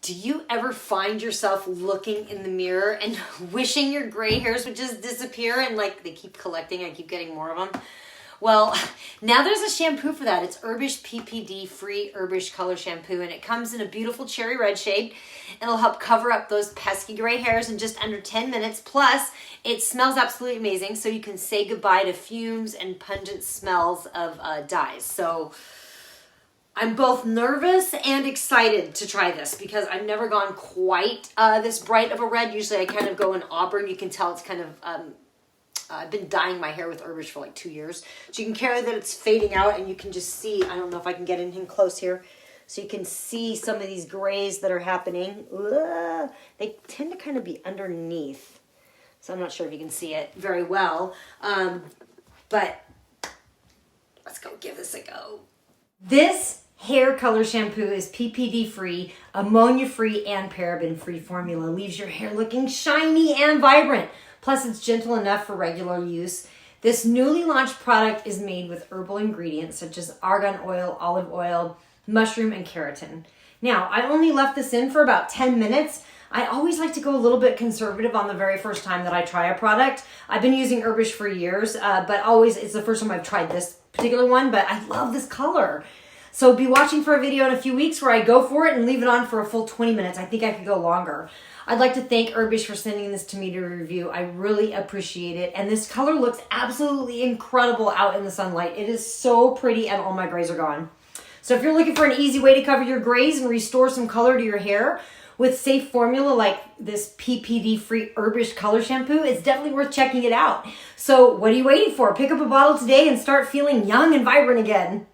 Do you ever find yourself looking in the mirror and wishing your gray hairs would just disappear and like they keep collecting, I keep getting more of them? Well, now there's a shampoo for that. It's Herbishh PPD free Herbishh color shampoo, and it comes in a beautiful cherry red shade. It'll help cover up those pesky gray hairs in just under 10 minutes. Plus, it smells absolutely amazing, so you can say goodbye to fumes and pungent smells of dyes. So I'm both nervous and excited to try this because I've never gone quite this bright of a red. Usually I kind of go in auburn. You can tell it's kind of, I've been dyeing my hair with Herbishh for like 2 years. So you can carry that it's fading out, and you can just see, I don't know if I can get in close here. So you can see some of these grays that are happening. Ugh. They tend to kind of be underneath. So I'm not sure if you can see it very well. But let's go give this a go. This hair color shampoo is PPD free, ammonia free, and paraben free formula. Leaves your hair looking shiny and vibrant. Plus it's gentle enough for regular use. This newly launched product is made with herbal ingredients such as argan oil, olive oil, mushroom, and keratin. Now, I only left this in for about 10 minutes. I always like to go a little bit conservative on the very first time that I try a product. I've been using Herbishh for years, but always it's the first time I've tried this particular one, but I love this color. So be watching for a video in a few weeks where I go for it and leave it on for a full 20 minutes. I think I could go longer. I'd like to thank Herbishh for sending this to me to review. I really appreciate it. And this color looks absolutely incredible out in the sunlight. It is so pretty and all my grays are gone. So if you're looking for an easy way to cover your grays and restore some color to your hair with safe formula like this PPD-free Herbishh color shampoo, it's definitely worth checking it out. So what are you waiting for? Pick up a bottle today and start feeling young and vibrant again.